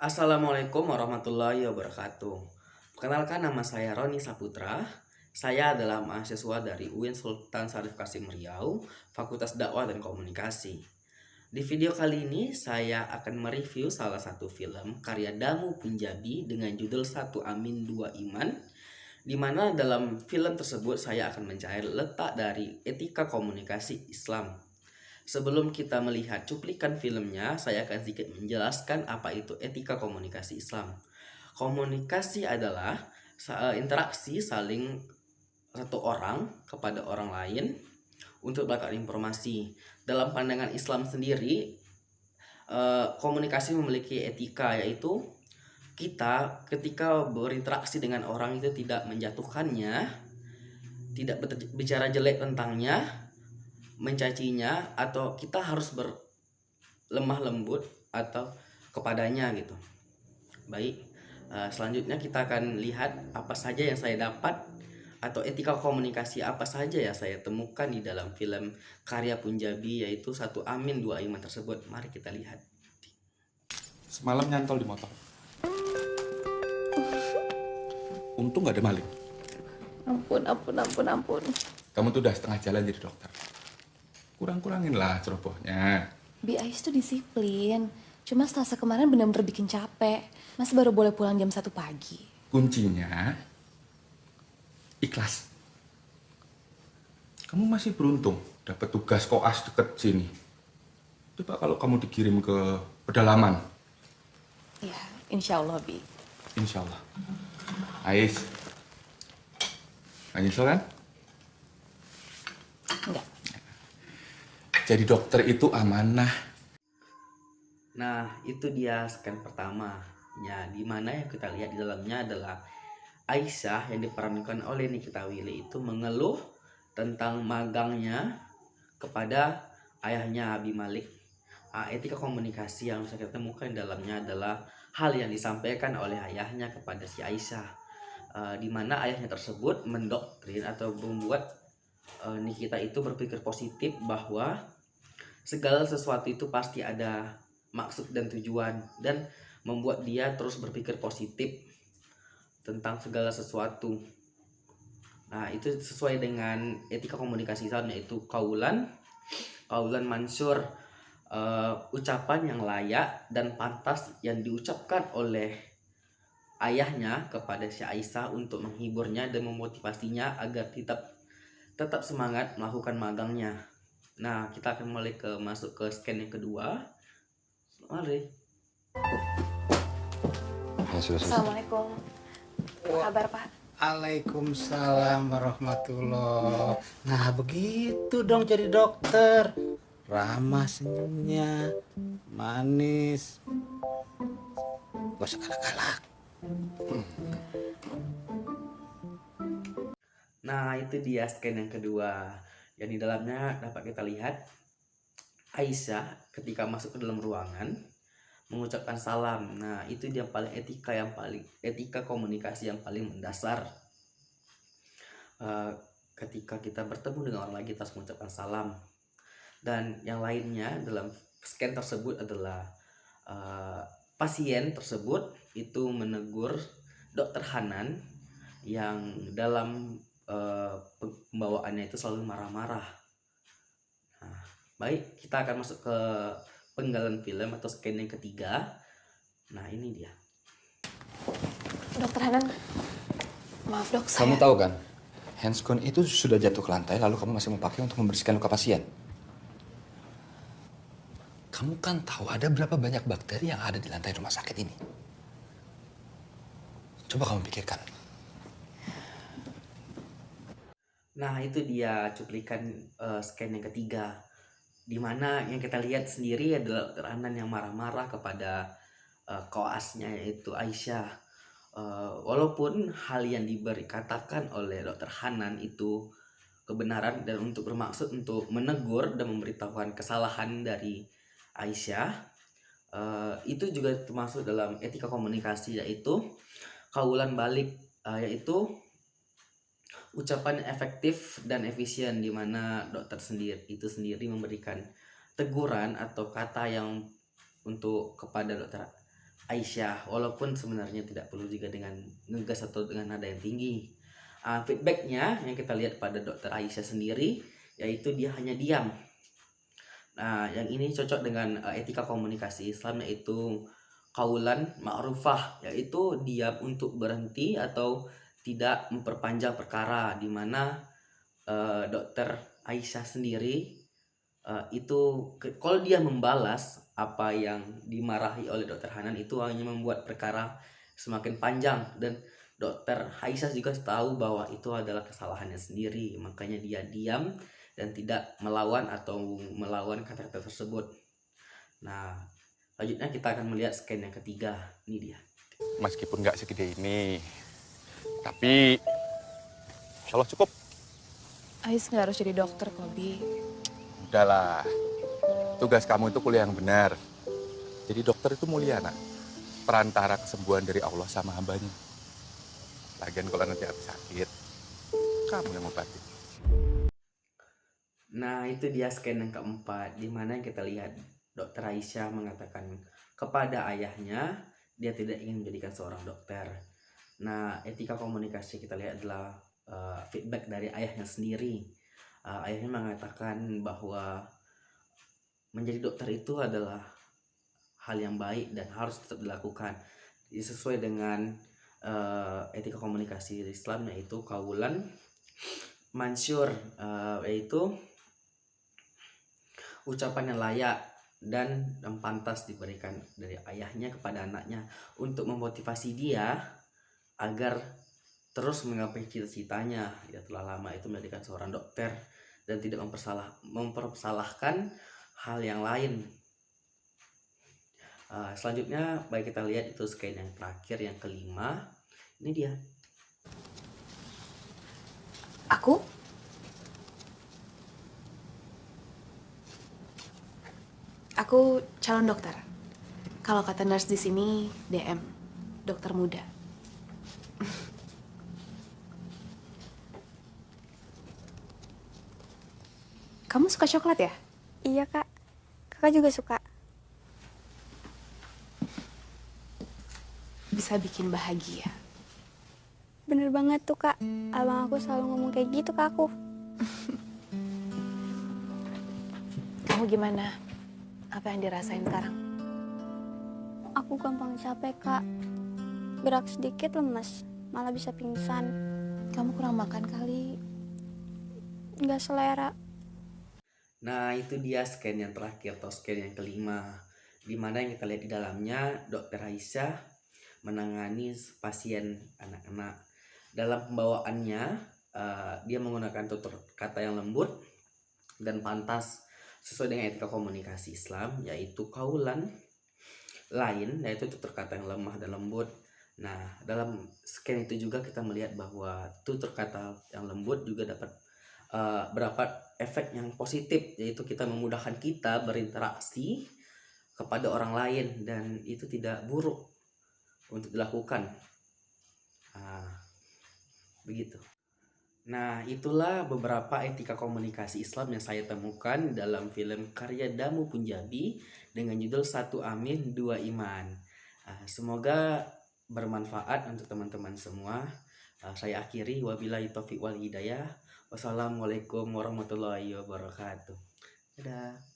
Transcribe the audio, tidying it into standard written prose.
Assalamualaikum warahmatullahi wabarakatuh. Perkenalkan, nama saya Roni Saputra. Saya adalah mahasiswa dari UIN Sultan Syarif Kasim Riau, Fakultas Dakwah dan Komunikasi. Di video kali ini saya akan mereview salah satu film karya Damu Punjabi dengan judul Satu Amin Dua Iman, di mana dalam film tersebut saya akan mencari letak dari etika komunikasi Islam. Sebelum kita melihat cuplikan filmnya, saya akan sedikit menjelaskan apa itu etika komunikasi Islam. Komunikasi adalah interaksi saling satu orang kepada orang lain untuk bertukar informasi. Dalam pandangan Islam sendiri, komunikasi memiliki etika, yaitu kita ketika berinteraksi dengan orang itu tidak menjatuhkannya, tidak bicara jelek tentangnya, mencacinya, atau kita harus berlemah lembut atau kepadanya gitu. Baik, selanjutnya kita akan lihat apa saja yang saya dapat atau etika komunikasi apa saja ya saya temukan di dalam film karya Punjabi, yaitu Satu Amin Dua Iman tersebut. Mari kita lihat. Semalam nyantol di motor. Untung gak ada maling. Ampun. Kamu tuh udah setengah jalan jadi dokter. Kurang-kurangin lah cerobohnya. Bi Ais tuh disiplin. Cuma Selasa kemarin bener-bener bikin capek. Mas baru boleh pulang jam 1 pagi. Kuncinya ikhlas. Kamu masih beruntung dapat tugas koas deket sini. Coba kalau kamu dikirim ke pedalaman. Ya, insya Allah, Bi. Insya Allah. Ais, gak nyesel kan? Enggak. Jadi dokter itu amanah. Nah, itu dia scan pertamanya, di mana yang kita lihat di dalamnya adalah Aisyah yang diperankan oleh Nikita Willy itu mengeluh tentang magangnya kepada ayahnya Abi Malik. Etika komunikasi yang saya temukan di dalamnya adalah hal yang disampaikan oleh ayahnya kepada si Aisyah, di mana ayahnya tersebut mendoktrin atau membuat Nikita itu berpikir positif bahwa segala sesuatu itu pasti ada maksud dan tujuan, dan membuat dia terus berpikir positif tentang segala sesuatu. Nah, itu sesuai dengan etika komunikasi Islam, yaitu kaulan mansur, ucapan yang layak dan pantas yang diucapkan oleh ayahnya kepada si Aisyah untuk menghiburnya dan memotivasinya agar tetap semangat melakukan magangnya. Nah, kita akan mulai masuk ke scan yang kedua. Mari. Assalamualaikum. Apa kabar, Pak? Waalaikumsalam warahmatullah. Nah begitu dong jadi dokter. Ramah senyumnya, manis. Gak usah galak-galak. Nah, itu dia scan yang kedua. Yang di dalamnya dapat kita lihat Aisyah ketika masuk ke dalam ruangan mengucapkan salam. Nah, itu dia etika komunikasi yang paling mendasar. Ketika kita bertemu dengan orang lain, kita harus mengucapkan salam. Dan yang lainnya dalam scan tersebut adalah pasien tersebut itu menegur Dokter Hanan yang dalam pembawaannya itu selalu marah-marah. Nah, baik, kita akan masuk ke penggalan film atau scan yang ketiga. Nah, ini dia. Dokter Hanan, maaf dok, Kamu tahu kan, handscone itu sudah jatuh ke lantai, lalu kamu masih memakai untuk membersihkan luka pasien. Kamu kan tahu ada berapa banyak bakteri yang ada di lantai rumah sakit ini. Coba kamu pikirkan. Nah, itu dia cuplikan scan yang ketiga, di mana yang kita lihat sendiri adalah Dokter Hanan yang marah-marah kepada koasnya, yaitu Aisyah. Walaupun hal yang katakan oleh Dokter Hanan itu kebenaran dan untuk bermaksud untuk menegur dan memberitahukan kesalahan dari Aisyah, itu juga termasuk dalam etika komunikasi, yaitu kaulan balik, yaitu ucapan efektif dan efisien, di mana dokter sendiri memberikan teguran atau kata yang untuk kepada Dokter Aisyah, walaupun sebenarnya tidak perlu juga dengan ngegas atau dengan nada yang tinggi. Feedbacknya yang kita lihat pada dokter Aisyah sendiri, yaitu dia hanya diam. Nah, yang ini cocok dengan etika komunikasi Islam, yaitu kaulan ma'rufah, yaitu diam untuk berhenti atau tidak memperpanjang perkara, di mana dokter Aisyah sendiri itu kalau dia membalas apa yang dimarahi oleh dokter Hanan itu hanya membuat perkara semakin panjang, dan dokter Aisyah juga tahu bahwa itu adalah kesalahannya sendiri, makanya dia diam dan tidak melawan atau melawan kata-kata tersebut. Nah, selanjutnya kita akan melihat scan yang ketiga. Ini dia. Meskipun nggak segede ini, tapi insya Allah cukup. Ais nggak harus jadi dokter kok, Bi. Udahlah, tugas kamu itu kuliah yang benar. Jadi dokter itu mulia, nak. Perantara kesembuhan dari Allah sama hambanya. Lagian kalau nanti habis sakit, kamu yang obati. Nah, itu dia scan yang keempat, di mana kita lihat dokter Aisyah mengatakan kepada ayahnya dia tidak ingin menjadikan seorang dokter. Nah, etika komunikasi kita lihat adalah feedback dari ayahnya sendiri. Ayahnya mengatakan bahwa menjadi dokter itu adalah hal yang baik dan harus tetap dilakukan. Sesuai dengan etika komunikasi Islam, yaitu kaulan mansyur, yaitu ucapan yang layak dan yang pantas diberikan dari ayahnya kepada anaknya untuk memotivasi dia agar terus menggapai cita-citanya. Dia telah lama itu menjadikan seorang dokter dan tidak mempersalahkan hal yang lain. Selanjutnya baik kita lihat itu scan yang terakhir, yang kelima. Ini dia. Aku? Aku calon dokter. Kalau kata nurse di sini, DM, dokter muda. Kamu suka coklat ya? Iya kak, kakak juga suka. Bisa bikin bahagia. Bener banget tuh kak, abang aku selalu ngomong kayak gitu ke aku. Kamu gimana? Apa yang dirasain sekarang? Aku gampang capek kak, gerak sedikit lemes, malah bisa pingsan. Kamu kurang makan kali. Nggak selera. Nah, itu dia scan yang terakhir atau scan yang kelima, di mana yang kita lihat di dalamnya dokter Aisyah menangani pasien anak-anak. Dalam pembawaannya dia menggunakan tutur kata yang lembut dan pantas sesuai dengan etika komunikasi Islam, yaitu kaulan lain, yaitu tutur kata yang lemah dan lembut. Nah, dalam scan itu juga kita melihat bahwa tutur kata yang lembut juga dapat berapa efek yang positif, yaitu kita memudahkan kita berinteraksi kepada orang lain dan itu tidak buruk untuk dilakukan. Begitu. Nah, itulah beberapa etika komunikasi Islam yang saya temukan dalam film karya Damu Punjabi dengan judul Satu Amin Dua Iman. Semoga bermanfaat untuk teman-teman semua. Saya akhiri, wabillahi taufiq wal hidayah. Wassalamualaikum warahmatullahi wabarakatuh. Dadah.